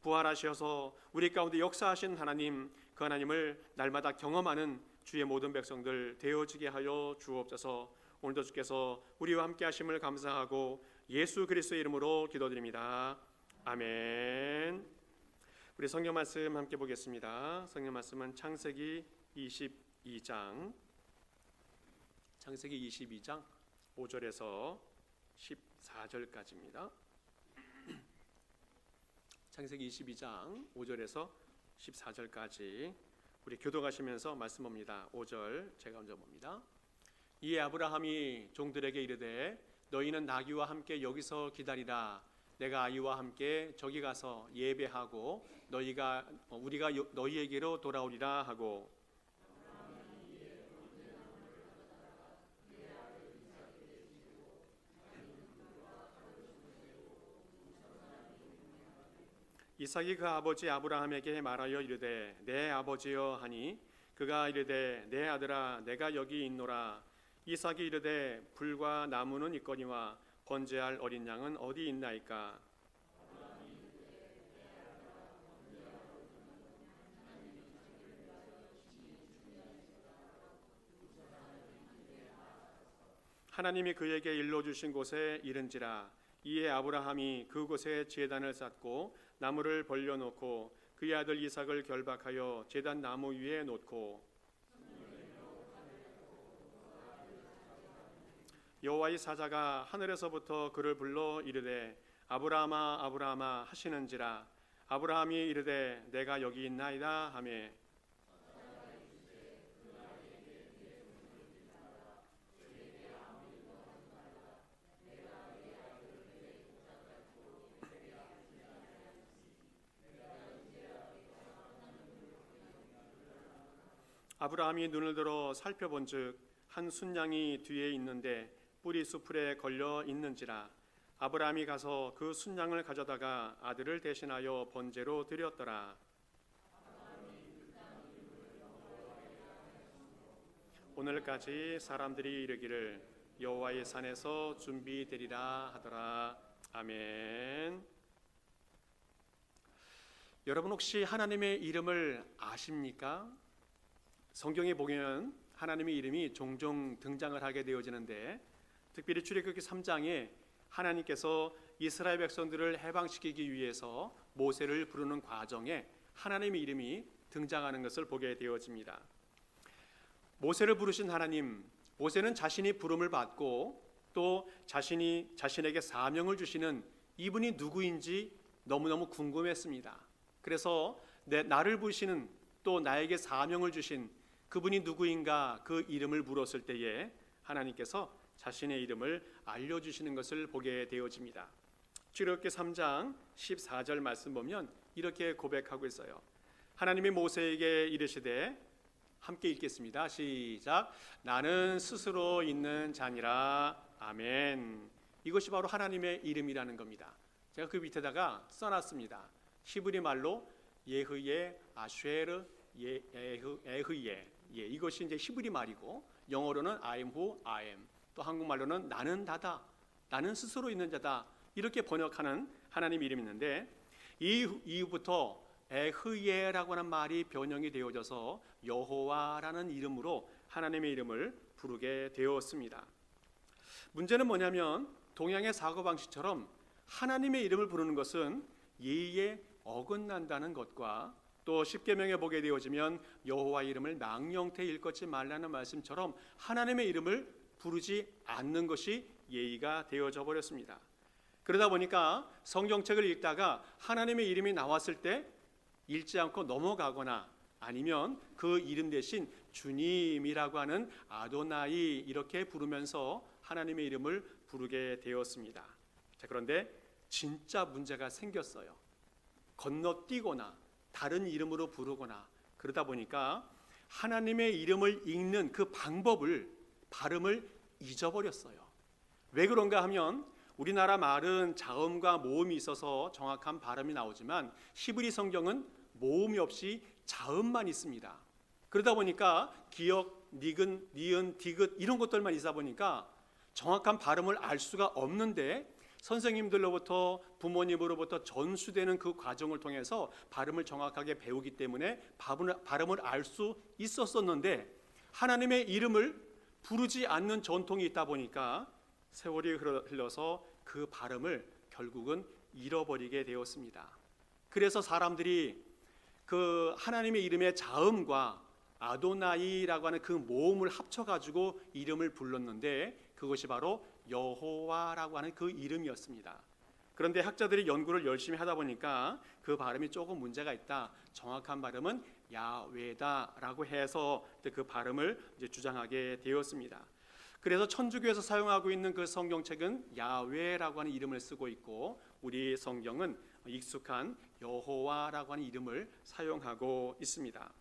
부활하셔서 우리 가운데 역사하신 하나님, 그 하나님을 날마다 경험하는 주의 모든 백성들 되어지게 하여 주옵소서. 오늘도 주께서 우리와 함께 하심을 감사하고 예수 그리스도의 이름으로 기도드립니다. 아멘. 우리 성경 말씀 함께 보겠습니다. 성경 말씀은 창세기 22장 5절에서 14절까지입니다. 창세기 22장 5절에서 14절까지 우리 교독하시면서 말씀 봅니다. 5절 제가 먼저 봅니다. 이에 아브라함이 종들에게 이르되 너희는 나귀와 함께 여기서 기다리라. 내가 아이와 함께 저기 가서 예배하고 우리가 너희에게로 돌아오리라 하고, 이삭이 그 아버지 아브라함에게 말하여 이르되 내 아버지여 하니 그가 이르되 내 아들아 내가 여기 있노라. 이삭이 이르되 불과 나무는 있거니와 번제할 어린 양은 어디 있나이까. 하나님이 그에게 일러주신 곳에 이른지라. 이에 아브라함이 그곳에 제단을 쌓고 나무를 벌려놓고 그의 아들 이삭을 결박하여 제단 나무 위에 놓고 여호와의 사자가 하늘에서부터 그를 불러 이르되 아브라함아 아브라함아 하시는지라. 아브라함이 이르되 내가 여기 있나이다 하며 아브라함이 눈을 들어 살펴본즉 한 순양이 뒤에 있는데 뿔이 수풀에 걸려 있는지라. 아브라함이 가서 그 순양을 가져다가 아들을 대신하여 번제로 드렸더라. 오늘까지 사람들이 이르기를 여호와의 산에서 준비되리라 하더라. 아멘. 여러분 혹시 하나님의 이름을 아십니까? 성경에 보면 하나님의 이름이 종종 등장을 하게 되어지는데 특별히 출애굽기 3장에 하나님께서 이스라엘 백성들을 해방시키기 위해서 모세를 부르는 과정에 하나님의 이름이 등장하는 것을 보게 되어집니다. 모세를 부르신 하나님, 모세는 자신이 부름을 받고 또 자신에게 사명을 주시는 이분이 누구인지 너무너무 궁금했습니다. 그래서 나를 부르시는 또 나에게 사명을 주신 그분이 누구인가 그 이름을 물었을 때에 하나님께서 자신의 이름을 알려주시는 것을 보게 되어집니다. 출애굽기 3장 14절 말씀 보면 이렇게 고백하고 있어요. 하나님이 모세에게 이르시되, 함께 읽겠습니다. 시작. 나는 스스로 있는 자니라. 아멘. 이것이 바로 하나님의 이름이라는 겁니다. 제가 그 밑에다가 써놨습니다. 히브리 말로 예흐예 아쉐르 에흐예. 이것이 이제 히브리 말이고 영어로는 I am who I am. 또 한국말로는 나는 다다, 나는 스스로 있는 자다, 이렇게 번역하는 하나님 이름이 있는데 이 이후부터 에흐예라고 하는 말이 변형이 되어져서 여호와라는 이름으로 하나님의 이름을 부르게 되었습니다. 문제는 뭐냐면 동양의 사고방식처럼 하나님의 이름을 부르는 것은 예의에 어긋난다는 것과 또 십계명에 보게 되어지면 여호와 이름을 망령태 일컫지 말라는 말씀처럼 하나님의 이름을 부르지 않는 것이 예의가 되어져 버렸습니다. 그러다 보니까 성경책을 읽다가 하나님의 이름이 나왔을 때 읽지 않고 넘어가거나 아니면 그 이름 대신 주님이라고 하는 아도나이 이렇게 부르면서 하나님의 이름을 부르게 되었습니다. 자, 그런데 진짜 문제가 생겼어요. 건너뛰거나 다른 이름으로 부르거나 그러다 보니까 하나님의 이름을 읽는 그 발음을 잊어버렸어요. 왜 그런가 하면 우리나라 말은 자음과 모음이 있어서 정확한 발음이 나오지만 히브리 성경은 모음이 없이 자음만 있습니다. 그러다 보니까 기역, 니은, 디귿 이런 것들만 있다 보니까 정확한 발음을 알 수가 없는데 선생님들로부터 부모님으로부터 전수되는 그 과정을 통해서 발음을 정확하게 배우기 때문에 발음을 알 수 있었었는데 하나님의 이름을 부르지 않는 전통이 있다 보니까 세월이 흘러서 그 발음을 결국은 잃어버리게 되었습니다. 그래서 사람들이 그 하나님의 이름의 자음과 아도나이라고 하는 그 모음을 합쳐가지고 이름을 불렀는데 그것이 바로 여호와라고 하는 그 이름이었습니다. 그런데 학자들이 연구를 열심히 하다 보니까 그 발음이 조금 문제가 있다. 정확한 발음은 야훼다라고 해서 그 발음을 이제 주장하게 되었습니다. 그래서 천주교에서 사용하고 있는 그 성경책은 야훼라고 하는 이름을 쓰고 있고 우리 성경은 익숙한 여호와라고 하는 이름을 사용하고 있습니다.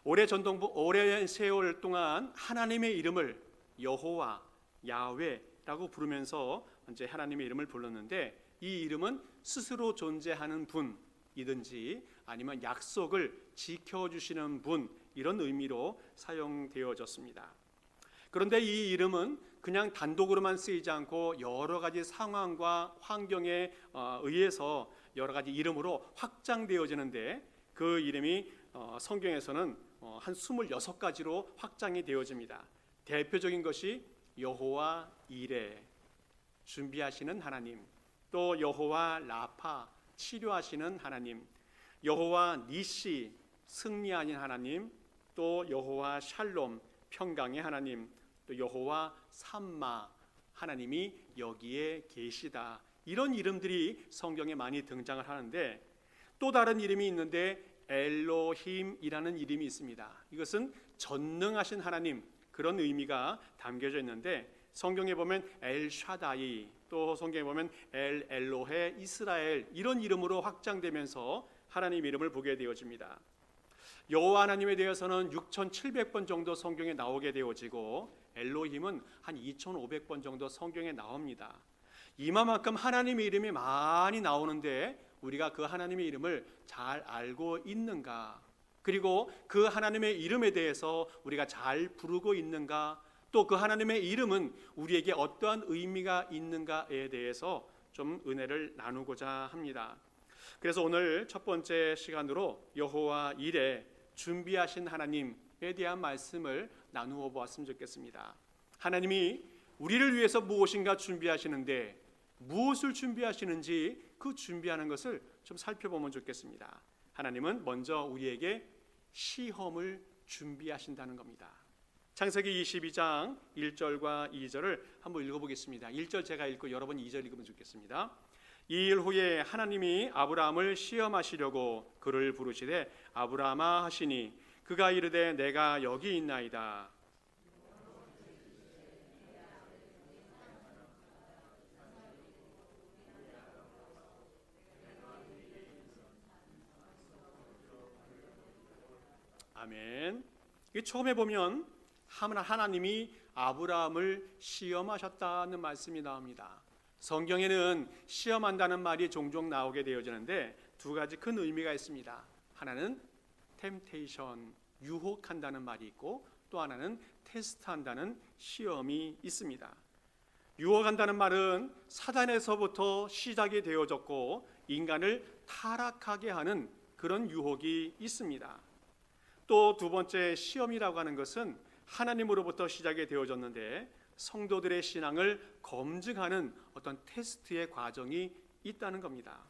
오랜 세월 동안 하나님의 이름을 여호와, 야훼라고 부르면서 이제 하나님의 이름을 불렀는데 이 이름은 스스로 존재하는 분이든지 아니면 약속을 지켜주시는 분 이런 의미로 사용되어졌습니다. 그런데 이 이름은 그냥 단독으로만 쓰이지 않고 여러 가지 상황과 환경에 의해서 여러 가지 이름으로 확장되어지는데 그 이름이 성경에서는 한 26가지로 확장이 되어집니다. 대표적인 것이 여호와 이레, 준비하시는 하나님, 또 여호와 라파, 치료하시는 하나님, 여호와 니시, 승리하는 하나님, 또 여호와 샬롬, 평강의 하나님, 또 여호와 삼마, 하나님이 여기에 계시다. 이런 이름들이 성경에 많이 등장을 하는데 또 다른 이름이 있는데 엘로힘이라는 이름이 있습니다. 이것은 전능하신 하나님 그런 의미가 담겨져 있는데 성경에 보면 엘샤다이, 또 성경에 보면 엘로헤 이스라엘 이런 이름으로 확장되면서 하나님 이름을 보게 되어집니다. 여호와 하나님에 대해서는 6,700번 정도 성경에 나오게 되어지고 엘로힘은 한 2,500번 정도 성경에 나옵니다. 이만큼 하나님의 이름이 많이 나오는데 우리가 그 하나님의 이름을 잘 알고 있는가? 그리고 그 하나님의 이름에 대해서 우리가 잘 부르고 있는가? 또 그 하나님의 이름은 우리에게 어떠한 의미가 있는가에 대해서 좀 은혜를 나누고자 합니다. 그래서 오늘 첫 번째 시간으로 여호와 이레, 준비하신 하나님에 대한 말씀을 나누어 보았으면 좋겠습니다. 하나님이 우리를 위해서 무엇인가 준비하시는데 무엇을 준비하시는지 그 준비하는 것을 좀 살펴보면 좋겠습니다. 하나님은 먼저 우리에게 시험을 준비하신다는 겁니다. 창세기 22장 1절과 2절을 한번 읽어보겠습니다. 1절 제가 읽고 여러분 2절 읽으면 좋겠습니다. 이 일 후에 하나님이 아브라함을 시험하시려고 그를 부르시되 아브라함아 하시니 그가 이르되 내가 여기 있나이다. 아멘. 처음에 보면 하나님이 아브라함을 시험하셨다는 말씀이 나옵니다. 성경에는 시험한다는 말이 종종 나오게 되어지는데 두 가지 큰 의미가 있습니다. 하나는 템테이션, 유혹한다는 말이 있고 또 하나는 테스트한다는 시험이 있습니다. 유혹한다는 말은 사단에서부터 시작이 되어졌고 인간을 타락하게 하는 그런 유혹이 있습니다. 또 두 번째 시험이라고 하는 것은 하나님으로부터 시작이 되어졌는데 성도들의 신앙을 검증하는 어떤 테스트의 과정이 있다는 겁니다.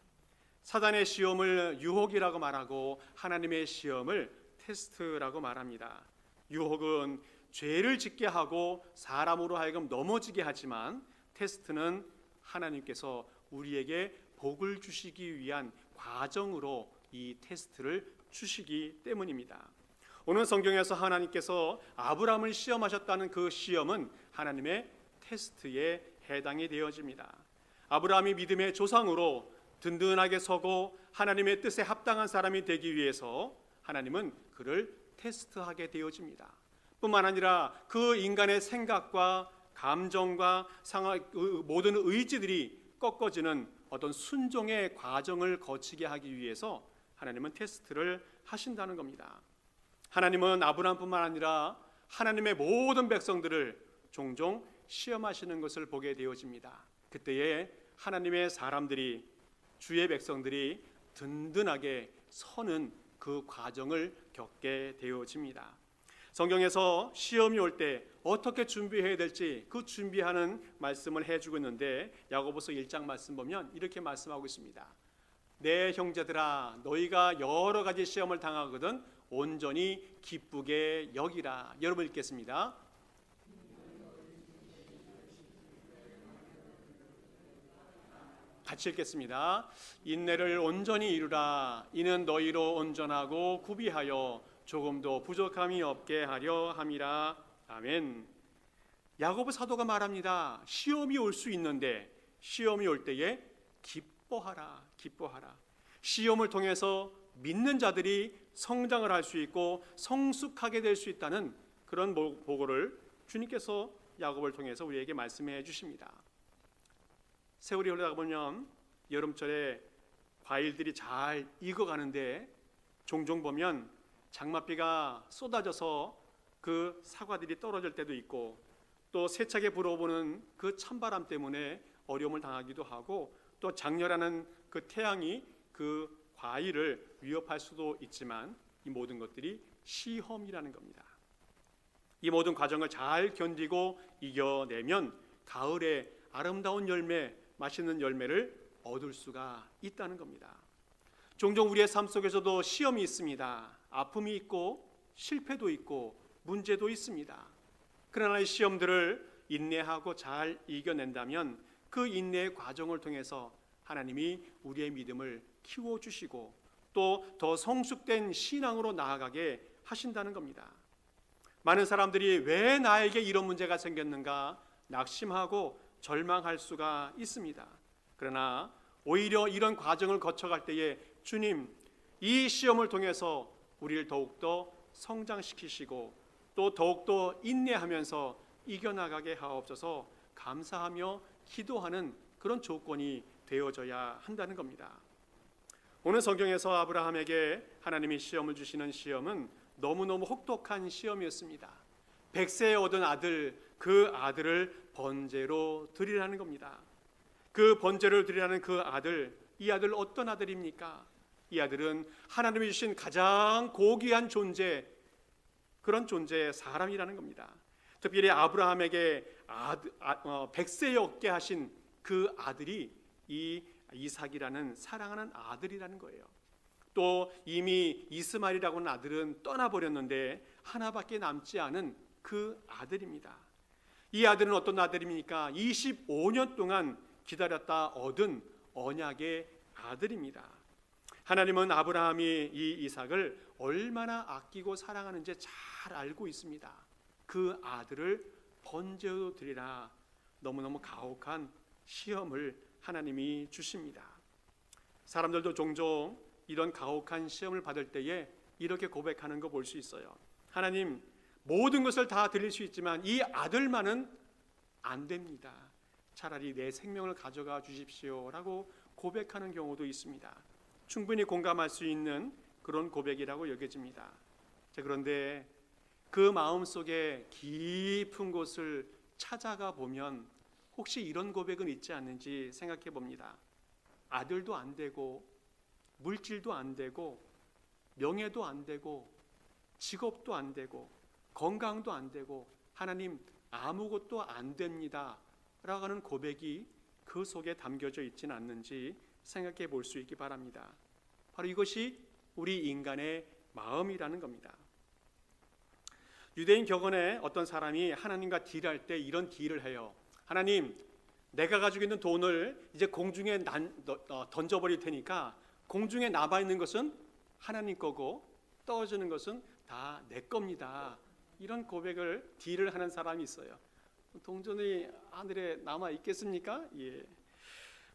사단의 시험을 유혹이라고 말하고 하나님의 시험을 테스트라고 말합니다. 유혹은 죄를 짓게 하고 사람으로 하여금 넘어지게 하지만 테스트는 하나님께서 우리에게 복을 주시기 위한 과정으로 이 테스트를 주시기 때문입니다. 오늘 성경에서 하나님께서 아브라함을 시험하셨다는 그 시험은 하나님의 테스트에 해당이 되어집니다. 아브라함이 믿음의 조상으로 든든하게 서고 하나님의 뜻에 합당한 사람이 되기 위해서 하나님은 그를 테스트하게 되어집니다. 뿐만 아니라 그 인간의 생각과 감정과 모든 의지들이 꺾어지는 어떤 순종의 과정을 거치게 하기 위해서 하나님은 테스트를 하신다는 겁니다. 하나님은 아브라함뿐만 아니라 하나님의 모든 백성들을 종종 시험하시는 것을 보게 되어집니다. 그때에 하나님의 사람들이, 주의 백성들이 든든하게 서는 그 과정을 겪게 되어집니다. 성경에서 시험이 올 때 어떻게 준비해야 될지 그 준비하는 말씀을 해주고 있는데, 야고보서 1장 말씀 보면 이렇게 말씀하고 있습니다. 내 형제들아, 너희가 여러 가지 시험을 당하거든 온전히 기쁘게 여기라. 여러분 읽겠습니다. 같이 읽겠습니다. 인내를 온전히 이루라. 이는 너희로 온전하고 구비하여 조금도 부족함이 없게 하려 함이라. 아멘. 야고보 사도가 말합니다. 시험이 올 수 있는데 시험이 올 때에 기뻐하라. 기뻐하라. 시험을 통해서 믿는 자들이 성장을 할 수 있고 성숙하게 될 수 있다는 그런 보고를 주님께서 야고보를 통해서 우리에게 말씀해 주십니다. 세월이 흘러가 보면 여름철에 과일들이 잘 익어가는데 종종 보면 장맛비가 쏟아져서 그 사과들이 떨어질 때도 있고, 또 세차게 불어오는 그 찬바람 때문에 어려움을 당하기도 하고, 또 장렬하는 그 태양이 그 과일을 위협할 수도 있지만, 이 모든 것들이 시험이라는 겁니다. 이 모든 과정을 잘 견디고 이겨내면 가을에 아름다운 열매, 맛있는 열매를 얻을 수가 있다는 겁니다. 종종 우리의 삶 속에서도 시험이 있습니다. 아픔이 있고 실패도 있고 문제도 있습니다. 그러나 이 시험들을 인내하고 잘 이겨낸다면 그 인내의 과정을 통해서 하나님이 우리의 믿음을 키워주시고 또 더 성숙된 신앙으로 나아가게 하신다는 겁니다. 많은 사람들이 왜 나에게 이런 문제가 생겼는가 낙심하고 절망할 수가 있습니다. 그러나 오히려 이런 과정을 거쳐갈 때에 주님, 이 시험을 통해서 우리를 더욱더 성장시키시고 또 더욱더 인내하면서 이겨나가게 하옵소서 감사하며 기도하는 그런 조건이 되어져야 한다는 겁니다. 오늘 성경에서 아브라함에게 하나님이 시험을 주시는 시험은 너무너무 혹독한 시험이었습니다. 100세에 얻은 아들, 그 아들을 번제로 드리라는 겁니다. 그 번제를 드리라는 그 아들, 이 아들 어떤 아들입니까? 이 아들은 하나님이 주신 가장 고귀한 존재, 그런 존재의 사람이라는 겁니다. 특별히 아브라함에게 100세에 얻게 하신 그 아들이 이 이삭이라는 사랑하는 아들이라는 거예요. 또 이미 이스마엘이라고 하는 아들은 떠나버렸는데 하나밖에 남지 않은 그 아들입니다. 이 아들은 어떤 아들입니까? 25년 동안 기다렸다 얻은 언약의 아들입니다. 하나님은 아브라함이 이 이삭을 얼마나 아끼고 사랑하는지 잘 알고 있습니다. 그 아들을 번제로 드리라. 너무너무 가혹한 시험을 하나님이 주십니다. 사람들도 종종 이런 가혹한 시험을 받을 때에 이렇게 고백하는 거 볼 수 있어요. 하나님, 모든 것을 다 드릴 수 있지만 이 아들만은 안 됩니다. 차라리 내 생명을 가져가 주십시오라고 고백하는 경우도 있습니다. 충분히 공감할 수 있는 그런 고백이라고 여겨집니다. 자, 그런데 그 마음속에 깊은 곳을 찾아가 보면 혹시 이런 고백은 있지 않는지 생각해 봅니다. 아들도 안 되고 물질도 안 되고 명예도 안 되고 직업도 안 되고 건강도 안 되고 하나님 아무것도 안 됩니다 라고 하는 고백이 그 속에 담겨져 있지는 않는지 생각해 볼 수 있기 바랍니다. 바로 이것이 우리 인간의 마음이라는 겁니다. 유대인 격언에 어떤 사람이 하나님과 딜할 때 이런 딜을 해요. 하나님, 내가 가지고 있는 돈을 이제 공중에 던져버릴 테니까 공중에 남아있는 것은 하나님 거고 떨어지는 것은 다 내 겁니다. 이런 고백을 딜을 하는 사람이 있어요. 동전이 하늘에 남아 있겠습니까? 예.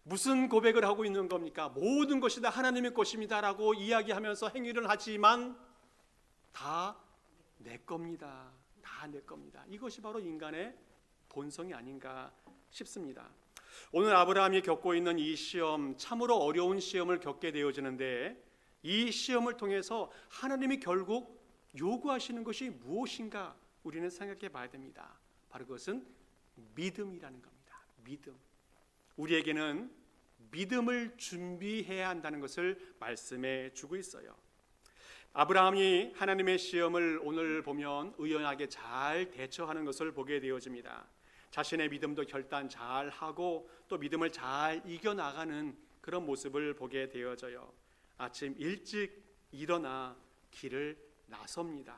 무슨 고백을 하고 있는 겁니까? 모든 것이 다 하나님의 것입니다 라고 이야기하면서 행위를 하지만 다 내 겁니다. 다 내 겁니다. 이것이 바로 인간의 본성이 아닌가 싶습니다. 오늘 아브라함이 겪고 있는 이 시험, 참으로 어려운 시험을 겪게 되어지는데 이 시험을 통해서 하나님이 결국 요구하시는 것이 무엇인가 우리는 생각해 봐야 됩니다. 바로 그것은 믿음이라는 겁니다. 믿음. 우리에게는 믿음을 준비해야 한다는 것을 말씀해 주고 있어요. 아브라함이 하나님의 시험을 오늘 보면 의연하게 잘 대처하는 것을 보게 되어집니다. 자신의 믿음도 결단 잘 하고 또 믿음을 잘 이겨나가는 그런 모습을 보게 되어져요. 아침 일찍 일어나 길을 나섭니다.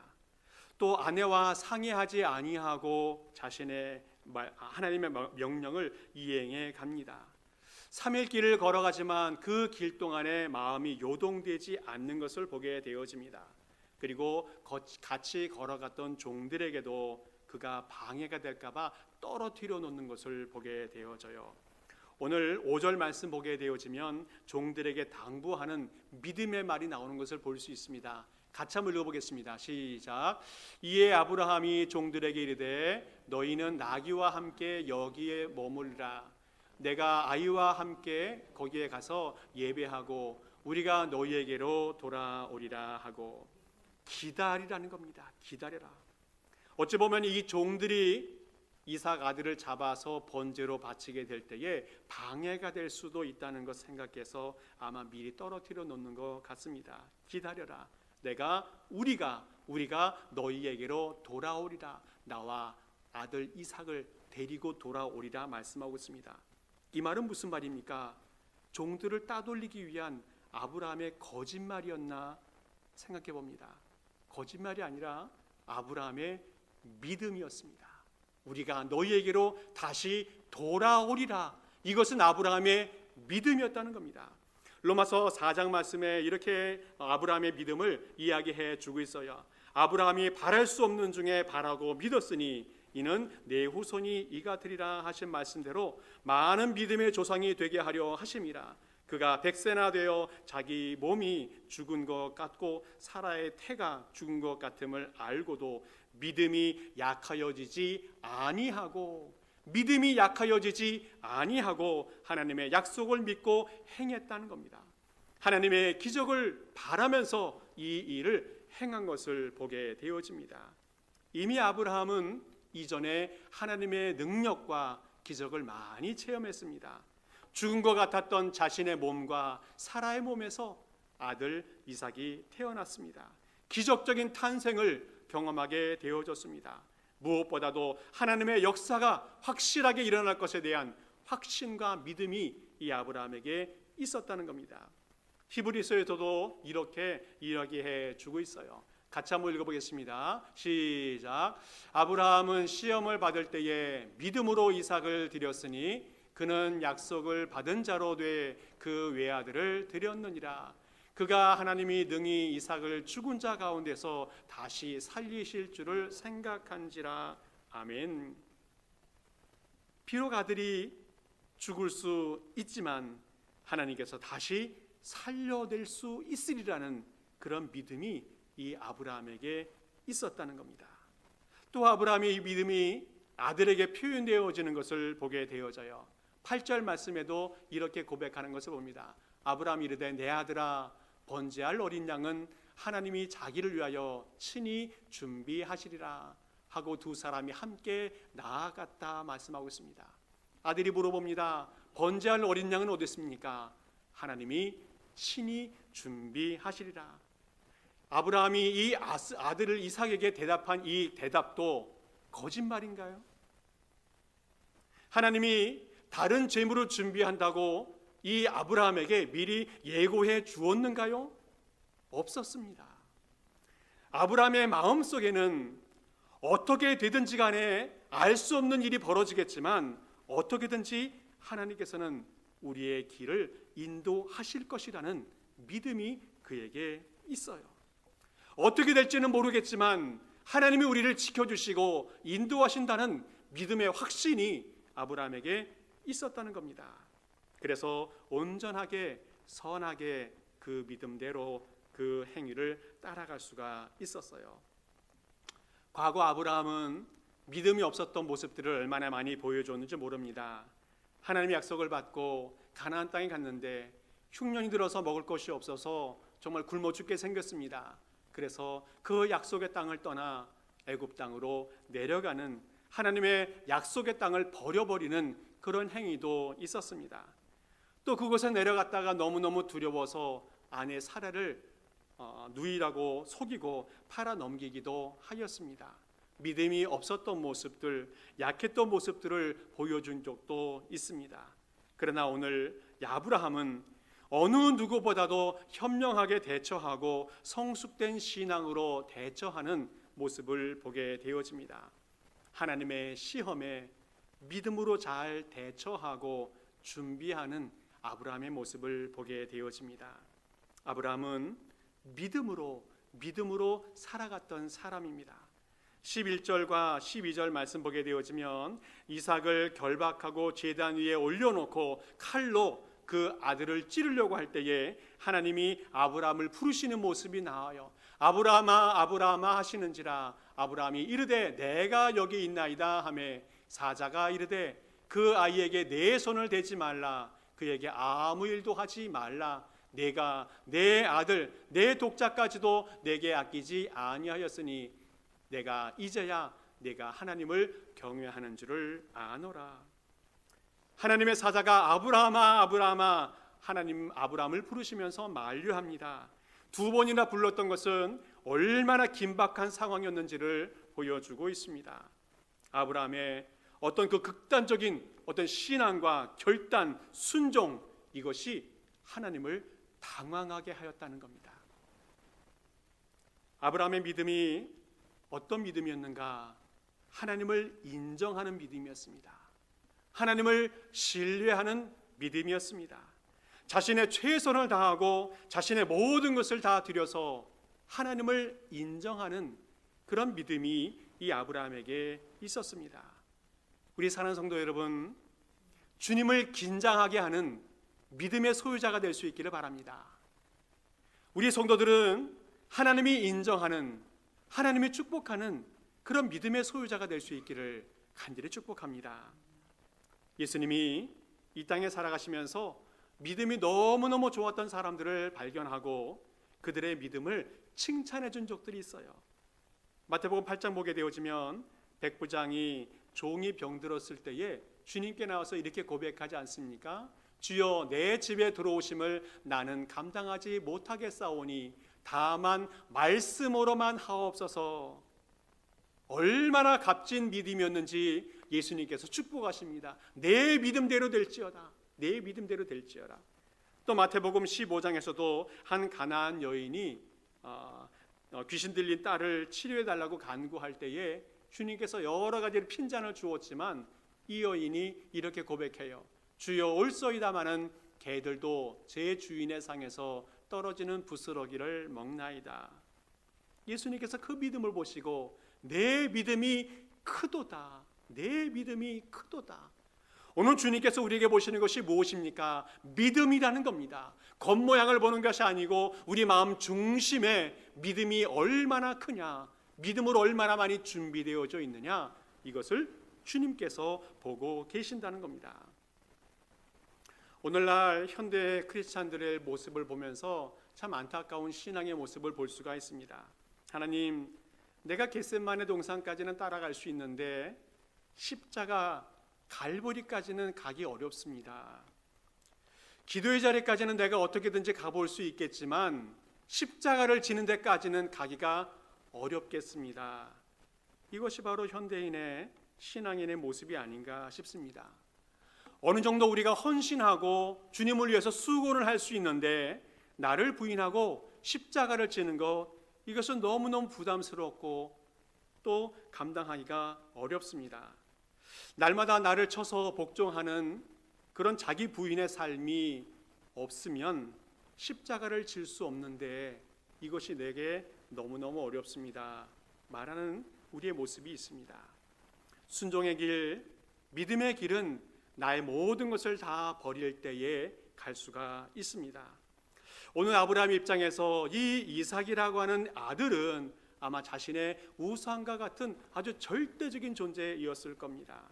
또 아내와 상의하지 아니하고 자신의 하나님의 명령을 이행해 갑니다. 3일 길을 걸어가지만 그 길 동안에 마음이 요동되지 않는 것을 보게 되어집니다. 그리고 같이 걸어갔던 종들에게도 그가 방해가 될까 봐 떨어뜨려 놓는 것을 보게 되어져요. 오늘 5절 말씀 보게 되어지면 종들에게 당부하는 믿음의 말이 나오는 것을 볼 수 있습니다. 같이 한번 읽어보겠습니다. 시작. 이에 아브라함이 종들에게 이르되 너희는 나귀와 함께 여기에 머물라. 내가 아이와 함께 거기에 가서 예배하고 우리가 너희에게로 돌아오리라 하고 기다리라는 겁니다. 기다려라. 어찌 보면 이 종들이 이삭 아들을 잡아서 번제로 바치게 될 때에 방해가 될 수도 있다는 것 생각해서 아마 미리 떨어뜨려 놓는 것 같습니다. 기다려라. 우리가 너희에게로 돌아오리라. 나와 아들 이삭을 데리고 돌아오리라 말씀하고 있습니다. 이 말은 무슨 말입니까? 종들을 따돌리기 위한 아브라함의 거짓말이었나 생각해 봅니다. 거짓말이 아니라 아브라함의 믿음이었습니다. 우리가 너희에게로 다시 돌아오리라. 이것은 아브라함의 믿음이었다는 겁니다. 로마서 4장 말씀에 이렇게 아브라함의 믿음을 이야기해 주고 있어요. 아브라함이 바랄 수 없는 중에 바라고 믿었으니 이는 내 후손이 이가 되리라 하신 말씀대로 많은 믿음의 조상이 되게 하려 하심이라. 그가 100세나 되어 자기 몸이 죽은 것 같고 사라의 태가 죽은 것 같음을 알고도 믿음이 약하여지지 아니하고 하나님의 약속을 믿고 행했다는 겁니다. 하나님의 기적을 바라면서 이 일을 행한 것을 보게 되어집니다. 이미 아브라함은 이전에 하나님의 능력과 기적을 많이 체험했습니다. 죽은 것 같았던 자신의 몸과 사라의 몸에서 아들 이삭이 태어났습니다. 기적적인 탄생을 경험하게 되어졌습니다. 무엇보다도 하나님의 역사가 확실하게 일어날 것에 대한 확신과 믿음이 이 아브라함에게 있었다는 겁니다. 히브리서에서도 이렇게 이야기해 주고 있어요. 같이 한번 읽어보겠습니다. 시작. 아브라함은 시험을 받을 때에 믿음으로 이삭을 드렸으니 그는 약속을 받은 자로 돼 그 외아들을 드렸느니라. 그가 하나님이 능히 이삭을 죽은 자 가운데서 다시 살리실 줄을 생각한지라. 아멘. 비록 아들이 죽을 수 있지만 하나님께서 다시 살려낼 수 있으리라는 그런 믿음이 이 아브라함에게 있었다는 겁니다. 또 아브라함의 이 믿음이 아들에게 표현되어지는 것을 보게 되어져요. 8절 말씀에도 이렇게 고백하는 것을 봅니다. 아브라함이 이르되 내 아들아 번제할 어린 양은 하나님이 자기를 위하여 친히 준비하시리라 하고 두 사람이 함께 나아갔다 말씀하고 있습니다. 아들이 물어봅니다. 번제할 어린 양은 어디 있습니까? 하나님이 친히 준비하시리라. 아브라함이 이 아들을 이삭에게 대답한 이 대답도 거짓말인가요? 하나님이 다른 재물을 준비한다고 이 아브라함에게 미리 예고해 주었는가요? 없었습니다. 아브라함의 마음속에는 어떻게 되든지 간에 알 수 없는 일이 벌어지겠지만 어떻게든지 하나님께서는 우리의 길을 인도하실 것이라는 믿음이 그에게 있어요. 어떻게 될지는 모르겠지만 하나님이 우리를 지켜주시고 인도하신다는 믿음의 확신이 아브라함에게 있었다는 겁니다. 그래서 온전하게 선하게 그 믿음대로 그 행위를 따라갈 수가 있었어요. 과거 아브라함은 믿음이 없었던 모습들을 얼마나 많이 보여줬는지 모릅니다. 하나님의 약속을 받고 가나안 땅에 갔는데 흉년이 들어서 먹을 것이 없어서 정말 굶어 죽게 생겼습니다. 그래서 그 약속의 땅을 떠나 애굽 땅으로 내려가는 하나님의 약속의 땅을 버려버리는 그런 행위도 있었습니다. 또 그곳에 내려갔다가 너무너무 두려워서 아내 사라를 누이라고 속이고 팔아 넘기기도 하였습니다. 믿음이 없었던 모습들, 약했던 모습들을 보여준 적도 있습니다. 그러나 오늘 아브라함은 어느 누구보다도 현명하게 대처하고 성숙된 신앙으로 대처하는 모습을 보게 되어집니다. 하나님의 시험에 믿음으로 잘 대처하고 준비하는 아브라함의 모습을 보게 되어집니다. 아브라함은 믿음으로 살아갔던 사람입니다. 11절과 12절 말씀 보게 되어지면 이삭을 결박하고 제단 위에 올려놓고 칼로 그 아들을 찌르려고 할 때에 하나님이 아브라함을 부르시는 모습이 나와요. 아브라함아 아브라함아 하시는지라 아브라함이 이르되 내가 여기 있나이다 하매 사자가 이르되 그 아이에게 내 손을 대지 말라 그에게 아무 일도 하지 말라 내가 내 아들 내 독자까지도 내게 아끼지 아니하였으니 내가 이제야 내가 하나님을 경외하는 줄을 아노라. 하나님의 사자가 아브라함아 아브라함아 하나님 아브라함을 부르시면서 만류합니다. 두 번이나 불렀던 것은 얼마나 긴박한 상황이었는지를 보여주고 있습니다. 아브라함의 어떤 그 극단적인 어떤 신앙과 결단, 순종 이것이 하나님을 당황하게 하였다는 겁니다. 아브라함의 믿음이 어떤 믿음이었는가? 하나님을 인정하는 믿음이었습니다. 하나님을 신뢰하는 믿음이었습니다. 자신의 최선을 다하고 자신의 모든 것을 다 들여서 하나님을 인정하는 그런 믿음이 이 아브라함에게 있었습니다. 우리 사랑하는 성도 여러분, 주님을 긴장하게 하는 믿음의 소유자가 될 수 있기를 바랍니다. 우리 성도들은 하나님이 인정하는, 하나님이 축복하는 그런 믿음의 소유자가 될 수 있기를 간절히 축복합니다. 예수님이 이 땅에 살아가시면서 믿음이 너무너무 좋았던 사람들을 발견하고 그들의 믿음을 칭찬해 준 적들이 있어요. 마태복음 8장 보게 되어지면 백부장이 종이 병들었을 때에 주님께 나와서 이렇게 고백하지 않습니까? 주여 내 집에 들어오심을 나는 감당하지 못하겠사오니 다만 말씀으로만 하옵소서. 얼마나 값진 믿음이었는지 예수님께서 축복하십니다. 내 믿음대로 될지어다. 내 믿음대로 될지어다. 또 마태복음 15장에서도 한 가나안 여인이 귀신 들린 딸을 치료해달라고 간구할 때에 주님께서 여러 가지 핀잔을 주었지만 이 여인이 이렇게 고백해요. 주여 올소이다마는 개들도 제 주인의 상에서 떨어지는 부스러기를 먹나이다. 예수님께서 그 믿음을 보시고 내 믿음이 크도다. 내 믿음이 크도다. 오늘 주님께서 우리에게 보시는 것이 무엇입니까? 믿음이라는 겁니다. 겉모양을 보는 것이 아니고 우리 마음 중심에 믿음이 얼마나 크냐, 믿음으로 얼마나 많이 준비되어져 있느냐, 이것을 주님께서 보고 계신다는 겁니다. 오늘날 현대 크리스찬들의 모습을 보면서 참 안타까운 신앙의 모습을 볼 수가 있습니다. 하나님, 내가 겟세마네 동산까지는 따라갈 수 있는데 십자가 갈보리까지는 가기 어렵습니다. 기도의 자리까지는 내가 어떻게든지 가볼 수 있겠지만 십자가를 지는 데까지는 가기가 어렵겠습니다. 이것이 바로 현대인의 신앙인의 모습이 아닌가 싶습니다. 어느 정도 우리가 헌신하고 주님을 위해서 수고를 할 수 있는데 나를 부인하고 십자가를 지는 것, 이것은 너무너무 부담스럽고 또 감당하기가 어렵습니다. 날마다 나를 쳐서 복종하는 그런 자기 부인의 삶이 없으면 십자가를 질 수 없는데 이것이 내게 너무너무 어렵습니다. 말하는 우리의 모습이 있습니다. 순종의 길, 믿음의 길은 나의 모든 것을 다 버릴 때에 갈 수가 있습니다. 오늘 아브라함 입장에서 이 이삭이라고 하는 아들은 아마 자신의 우상과 같은 아주 절대적인 존재이었을 겁니다.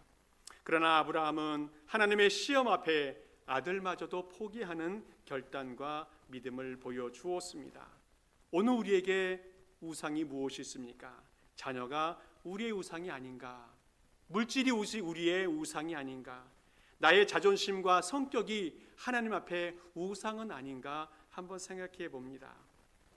그러나 아브라함은 하나님의 시험 앞에 아들마저도 포기하는 결단과 믿음을 보여주었습니다. 오늘 우리에게 우상이 무엇이 있습니까? 자녀가 우리의 우상이 아닌가? 물질이 우리의 우상이 아닌가? 나의 자존심과 성격이 하나님 앞에 우상은 아닌가 한번 생각해 봅니다.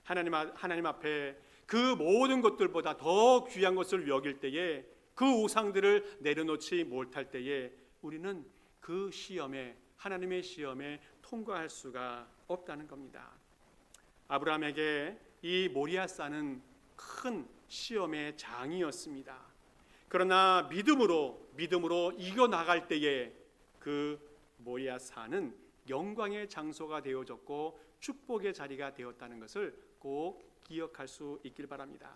하나님 앞에 그 모든 것들보다 더 귀한 것을 여길 때에, 그 우상들을 내려놓지 못할 때에 우리는 그 시험에, 하나님의 시험에 통과할 수가 없다는 겁니다. 아브라함에게 이 모리아산은 큰 시험의 장이었습니다. 그러나 믿음으로 이겨나갈 때에 그 모리아산은 영광의 장소가 되어졌고 축복의 자리가 되었다는 것을 꼭 기억할 수 있길 바랍니다.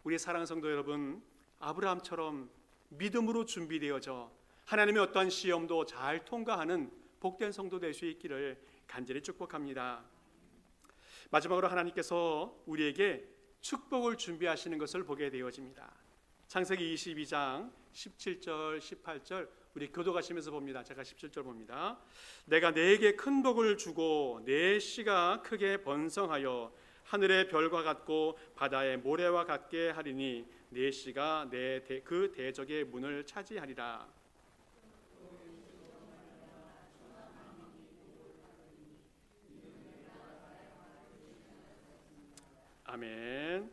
우리 사랑하는 성도 여러분, 아브라함처럼 믿음으로 준비되어져 하나님의 어떠한 시험도 잘 통과하는 복된 성도 될 수 있기를 간절히 축복합니다. 마지막으로 하나님께서 우리에게 축복을 준비하시는 것을 보게 되어집니다. 창세기 22장 17절 18절 우리 교도가시면서 봅니다. 제가 17절 봅니다. 내가 네게 큰 복을 주고 네 씨가 크게 번성하여 하늘의 별과 같고 바다의 모래와 같게 하리니 네 씨가 그 대적의 문을 차지하리라. 아멘.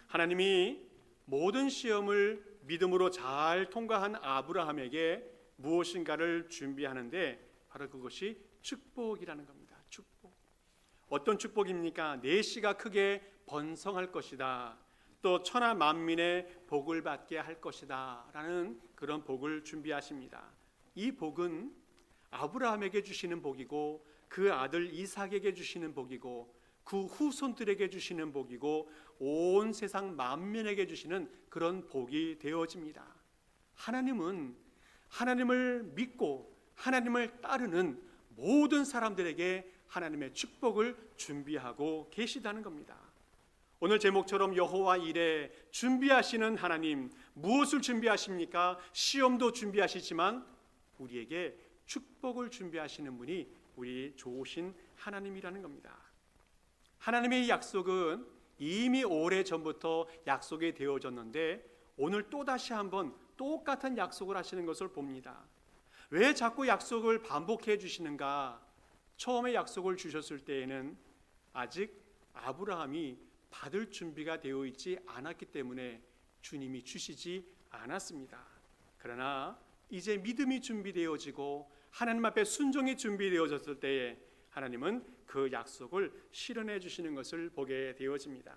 하나님이 모든 시험을 믿음으로 잘 통과한 아브라함에게 무엇인가를 준비하는데 바로 그것이 축복이라는 겁니다. 축복. 어떤 축복입니까? 네 씨가 크게 번성할 것이다. 또 천하 만민의 복을 받게 할 것이다 라는 그런 복을 준비하십니다. 이 복은 아브라함에게 주시는 복이고 그 아들 이삭에게 주시는 복이고 그 후손들에게 주시는 복이고 온 세상 만민에게 주시는 그런 복이 되어집니다. 하나님은 하나님을 믿고 하나님을 따르는 모든 사람들에게 하나님의 축복을 준비하고 계시다는 겁니다. 오늘 제목처럼 여호와 이레, 준비하시는 하나님, 무엇을 준비하십니까? 시험도 준비하시지만 우리에게 축복을 준비하시는 분이 우리 좋으신 하나님이라는 겁니다. 하나님의 약속은 이미 오래전부터 약속이 되어졌는데 오늘 또다시 한번 똑같은 약속을 하시는 것을 봅니다. 왜 자꾸 약속을 반복해 주시는가? 처음에 약속을 주셨을 때에는 아직 아브라함이 받을 준비가 되어 있지 않았기 때문에 주님이 주시지 않았습니다. 그러나 이제 믿음이 준비되어지고 하나님 앞에 순종이 준비되어졌을 때에 하나님은 그 약속을 실현해 주시는 것을 보게 되어집니다.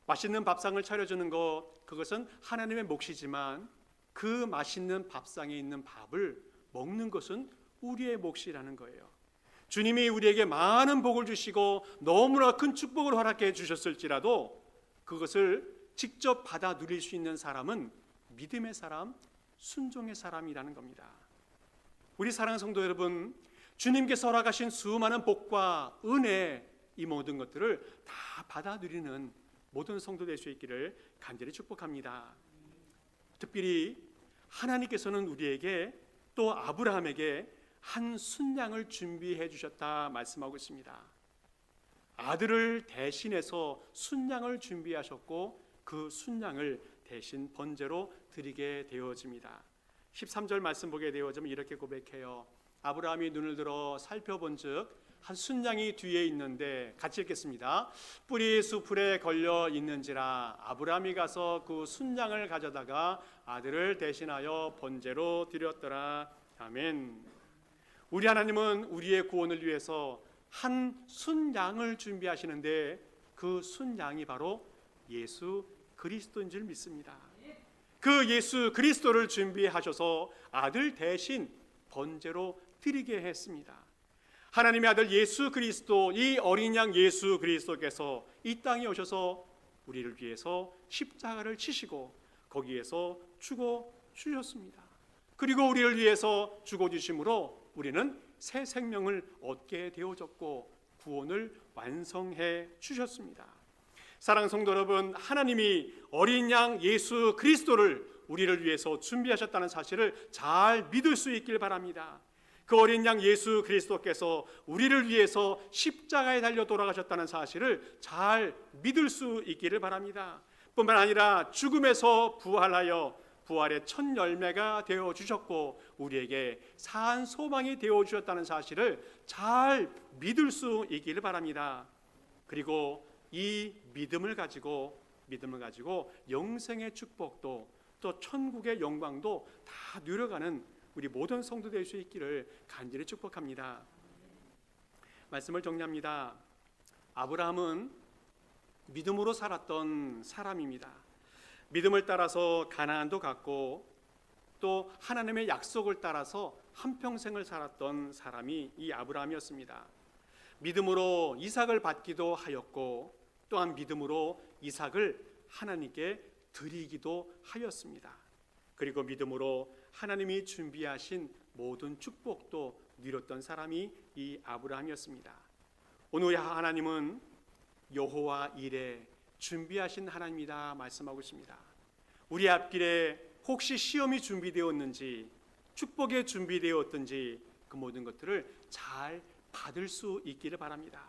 맛있는 밥상을 차려주는 것, 그것은 하나님의 몫이지만 그 맛있는 밥상에 있는 밥을 먹는 것은 우리의 몫이라는 거예요. 주님이 우리에게 많은 복을 주시고 너무나 큰 축복을 허락해 주셨을지라도 그것을 직접 받아 누릴 수 있는 사람은 믿음의 사람, 순종의 사람이라는 겁니다. 우리 사랑하는 성도 여러분, 주님께서 허락하신 수많은 복과 은혜, 이 모든 것들을 다 받아 누리는 모든 성도 될 수 있기를 간절히 축복합니다. 특별히 하나님께서는 우리에게 또 아브라함에게 한 순양을 준비해 주셨다 말씀하고 있습니다. 아들을 대신해서 순양을 준비하셨고 그 순양을 대신 번제로 드리게 되어집니다. 13절 말씀 보게 되어지면 이렇게 고백해요. 아브라함이 눈을 들어 살펴본즉 한 순양이 뒤에 있는데, 같이 읽겠습니다. 뿔이 수풀에 걸려 있는지라 아브라함이 가서 그 순양을 가져다가 아들을 대신하여 번제로 드렸더라. 아멘. 우리 하나님은 우리의 구원을 위해서 한 순양을 준비하시는데 그 순양이 바로 예수 그리스도인 줄 믿습니다. 그 예수 그리스도를 준비하셔서 아들 대신 번제로 드리게 했습니다. 하나님의 아들 예수 그리스도, 이 어린 양 예수 그리스도께서 이 땅에 오셔서 우리를 위해서 십자가를 치시고 거기에서 죽어 주셨습니다. 그리고 우리를 위해서 죽어 주심으로 우리는 새 생명을 얻게 되어졌고 구원을 완성해 주셨습니다. 사랑하는 성도 여러분, 하나님이 어린 양 예수 그리스도를 우리를 위해서 준비하셨다는 사실을 잘 믿을 수 있길 바랍니다. 그 어린 양 예수 그리스도께서 우리를 위해서 십자가에 달려 돌아가셨다는 사실을 잘 믿을 수 있기를 바랍니다. 뿐만 아니라 죽음에서 부활하여 부활의 첫 열매가 되어 주셨고 우리에게 산 소망이 되어 주셨다는 사실을 잘 믿을 수 있기를 바랍니다. 그리고 이 믿음을 가지고 영생의 축복도 또 천국의 영광도 다 누려가는 우리 모든 성도 될 수 있기를 간절히 축복합니다. 말씀을 정리합니다. 아브라함은 믿음으로 살았던 사람입니다. 믿음을 따라서 가나안도 갔고 또 하나님의 약속을 따라서 한평생을 살았던 사람이 이 아브라함이었습니다. 믿음으로 이삭을 받기도 하였고 또한 믿음으로 이삭을 하나님께 드리기도 하였습니다. 그리고 믿음으로 하나님이 준비하신 모든 축복도 누렸던 사람이 이 아브라함이었습니다. 오늘 하나님은 여호와 이레 준비하신 하나님이다 말씀하고 있습니다. 우리 앞길에 혹시 시험이 준비되었는지 축복이 준비되었든지 그 모든 것들을 잘 받을 수 있기를 바랍니다.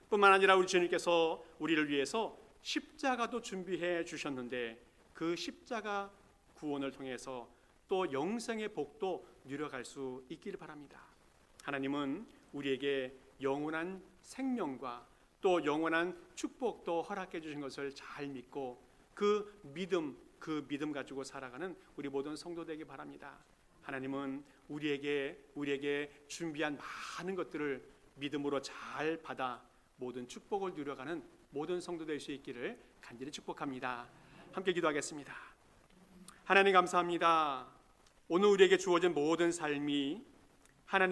뿐만 아니라 우리 주님께서 우리를 위해서 십자가도 준비해 주셨는데 그 십자가 구원을 통해서 또 영생의 복도 누려갈 수 있기를 바랍니다. 하나님은 우리에게 영원한 생명과 또 영원한 축복도 허락해 주신 것을 잘 믿고 그 믿음 가지고 살아가는 우리 모든 성도 되기 바랍니다. 하나님은 우리에게 준비한 많은 것들을 믿음으로 잘 받아 모든 축복을 누려가는 모든 성도 될 수 있기를 간절히 축복합니다. 함께 기도하겠습니다. 하나님 감사합니다. 오늘 우리에게 주어진 모든 삶이 하나님